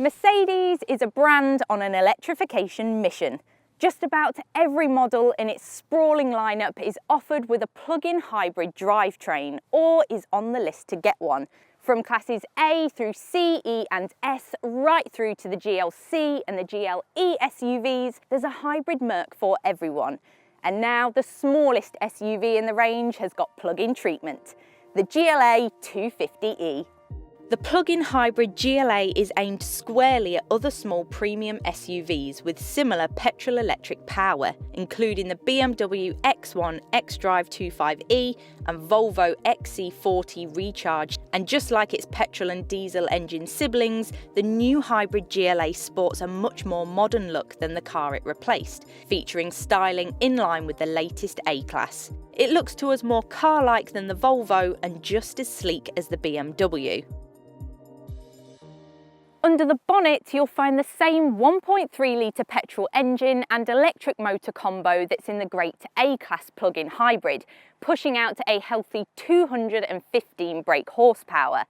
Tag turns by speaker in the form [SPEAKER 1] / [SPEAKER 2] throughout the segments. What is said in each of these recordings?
[SPEAKER 1] Mercedes is a brand on an electrification mission. Just about every model in its sprawling lineup is offered with a plug-in hybrid drivetrain or is on the list to get one. From classes A through C, E and S, right through to the GLC and the GLE SUVs, there's a hybrid Merc for everyone. And now the smallest SUV in the range has got plug-in treatment, the GLA 250e. The plug-in hybrid GLA is aimed squarely at other small premium SUVs with similar petrol-electric power, including the BMW X1 xDrive 25e and Volvo XC40 Recharge. And just like its petrol and diesel engine siblings, the new hybrid GLA sports a much more modern look than the car it replaced, featuring styling in line with the latest A-Class. It looks to us more car-like than the Volvo and just as sleek as the BMW. Under the bonnet, you'll find the same 1.3-litre petrol engine and electric motor combo that's in the great A-Class plug-in hybrid, pushing out to a healthy 215 brake horsepower.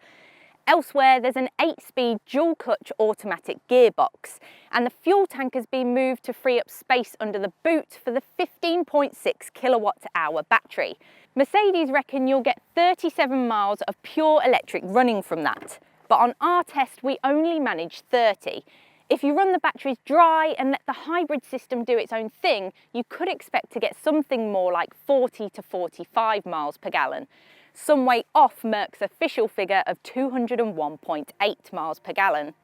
[SPEAKER 1] Elsewhere, there's an 8-speed dual-clutch automatic gearbox, and the fuel tank has been moved to free up space under the boot for the 15.6 kilowatt-hour battery. Mercedes reckon you'll get 37 miles of pure electric running from that. But on our test, we only managed 30. If you run the batteries dry and let the hybrid system do its own thing, you could expect to get something more like 40 to 45 miles per gallon, some way off Merc's official figure of 201.8 miles per gallon.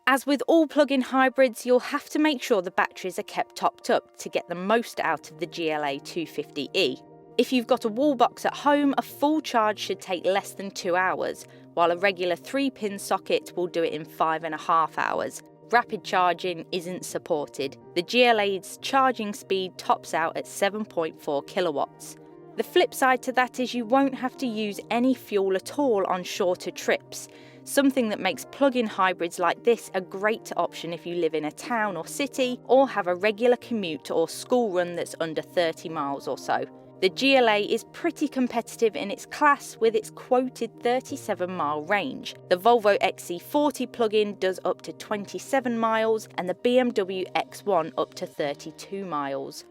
[SPEAKER 1] As with all plug-in hybrids, you'll have to make sure the batteries are kept topped up to get the most out of the GLA 250e. If you've got a wall box at home, a full charge should take less than 2 hours, while a regular 3-pin socket will do it in 5.5 hours. Rapid charging isn't supported. The GLA's charging speed tops out at 7.4 kilowatts. The flip side to that is you won't have to use any fuel at all on shorter trips, something that makes plug-in hybrids like this a great option if you live in a town or city or have a regular commute or school run that's under 30 miles or so. The GLA is pretty competitive in its class with its quoted 37-mile range. The Volvo XC40 plug-in does up to 27 miles and the BMW X1 up to 32 miles.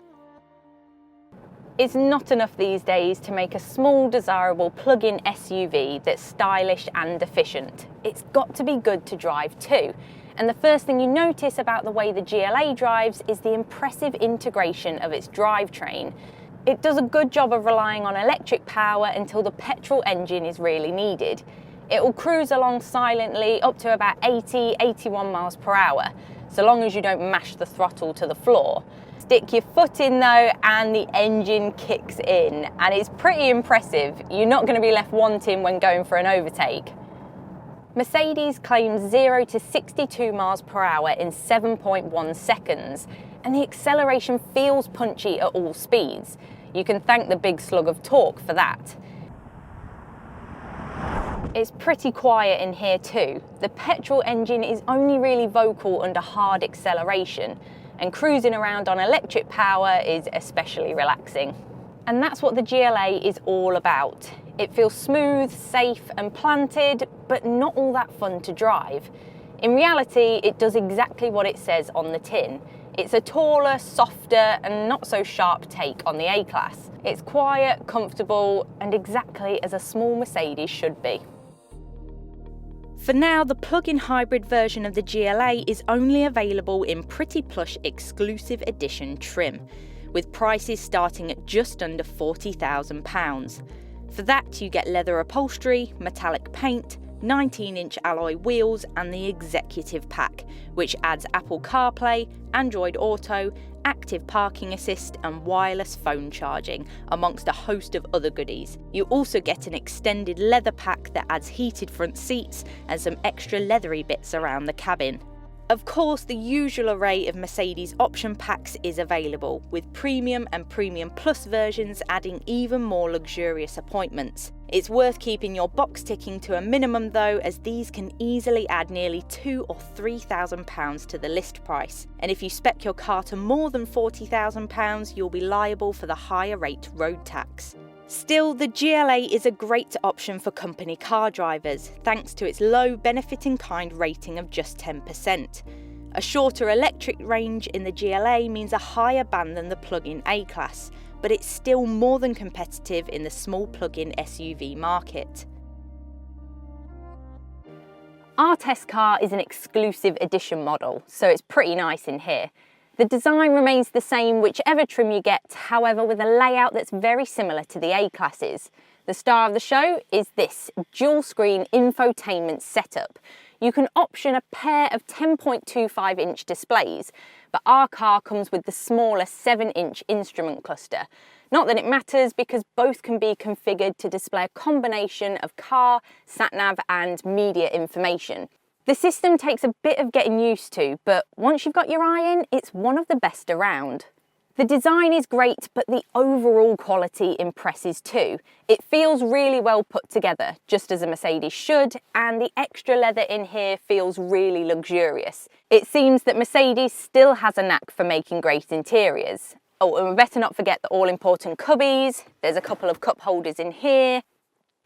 [SPEAKER 1] It's not enough these days to make a small, desirable plug-in SUV that's stylish and efficient. It's got to be good to drive too. And the first thing you notice about the way the GLA drives is the impressive integration of its drivetrain. It does a good job of relying on electric power until the petrol engine is really needed. It will cruise along silently up to about 80-81 miles per hour, so long as you don't mash the throttle to the floor. Stick your foot in though and the engine kicks in, and it's pretty impressive. You're not going to be left wanting when going for an overtake. Mercedes claims 0 to 62 miles per hour in 7.1 seconds, and the acceleration feels punchy at all speeds. You can thank the big slug of torque for that. It's pretty quiet in here too. The petrol engine is only really vocal under hard acceleration, and cruising around on electric power is especially relaxing. And that's what the GLA is all about. It feels smooth, safe and planted, but not all that fun to drive. In reality, it does exactly what it says on the tin. It's a taller, softer and not so sharp take on the A-Class. It's quiet, comfortable and exactly as a small Mercedes should be. For now, the plug-in hybrid version of the GLA is only available in pretty plush exclusive edition trim, with prices starting at just under £40,000. For that, you get leather upholstery, metallic paint, 19-inch alloy wheels and the Executive Pack, which adds Apple CarPlay, Android Auto, active parking assist and wireless phone charging, amongst a host of other goodies. You also get an extended leather pack that adds heated front seats and some extra leathery bits around the cabin. Of course, the usual array of Mercedes option packs is available, with Premium and Premium Plus versions adding even more luxurious appointments. It's worth keeping your box ticking to a minimum though, as these can easily add nearly £2,000 or £3,000 to the list price. And if you spec your car to more than £40,000, you'll be liable for the higher rate road tax. Still, the GLA is a great option for company car drivers, thanks to its low benefit-in-kind rating of just 10%. A shorter electric range in the GLA means a higher band than the plug-in A-Class, but it's still more than competitive in the small plug-in SUV market. Our test car is an exclusive edition model, so it's pretty nice in here. The design remains the same whichever trim you get, however with a layout that's very similar to the A-Classes. The star of the show is this dual-screen infotainment setup. You can option a pair of 10.25-inch displays, but our car comes with the smaller 7-inch instrument cluster. Not that it matters because both can be configured to display a combination of car, sat-nav and media information. The system takes a bit of getting used to, but once you've got your eye in, it's one of the best around. The design is great, but the overall quality impresses too. It feels really well put together, just as a Mercedes should, and the extra leather in here feels really luxurious. It seems that Mercedes still has a knack for making great interiors. Oh, and we better not forget the all-important cubbies. There's a couple of cup holders in here.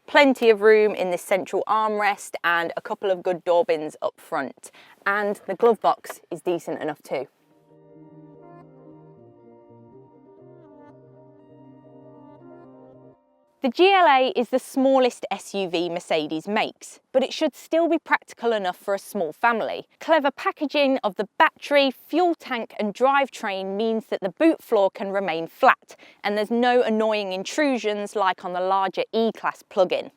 [SPEAKER 1] Plenty of room in this central armrest and a couple of good door bins up front. And the glove box is decent enough too. The GLA is the smallest SUV Mercedes makes, but it should still be practical enough for a small family. Clever packaging of the battery, fuel tank and drivetrain means that the boot floor can remain flat and there's no annoying intrusions like on the larger E-Class plug-in.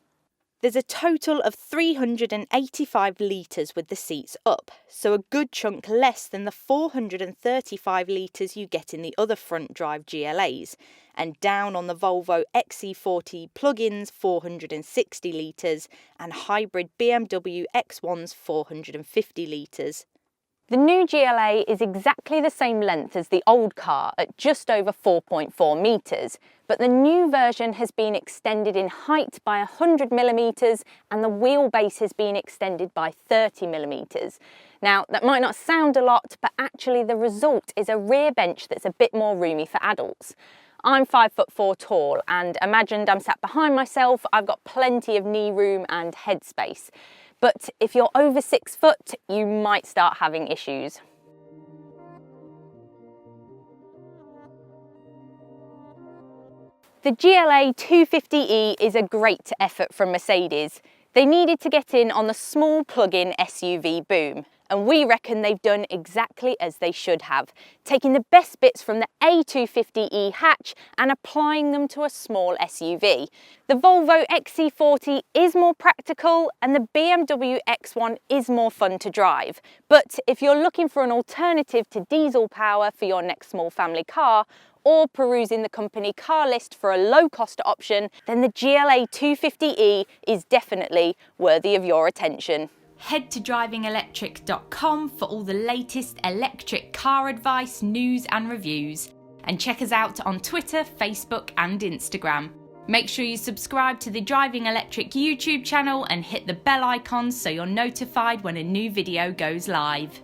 [SPEAKER 1] There's a total of 385 litres with the seats up, so a good chunk less than the 435 litres you get in the other front drive GLAs, and down on the Volvo XC40 plug-ins 460 litres and hybrid BMW X1's 450 litres. The new GLA is exactly the same length as the old car at just over 4.4 metres, but the new version has been extended in height by 100mm and the wheelbase has been extended by 30mm. Now, that might not sound a lot, but actually the result is a rear bench that's a bit more roomy for adults. I'm 5'4" tall and imagined I'm sat behind myself, I've got plenty of knee room and headspace. But if you're over 6 foot, you might start having issues. The GLA 250e is a great effort from Mercedes. They needed to get in on the small plug-in SUV boom, and we reckon they've done exactly as they should have, taking the best bits from the A250e hatch and applying them to a small SUV. The Volvo XC40 is more practical and the BMW X1 is more fun to drive. But if you're looking for an alternative to diesel power for your next small family car, or perusing the company car list for a low-cost option, then the GLA 250e is definitely worthy of your attention. Head to DrivingElectric.com for all the latest electric car advice, news and reviews. And check us out on Twitter, Facebook and Instagram. Make sure you subscribe to the Driving Electric YouTube channel and hit the bell icon so you're notified when a new video goes live.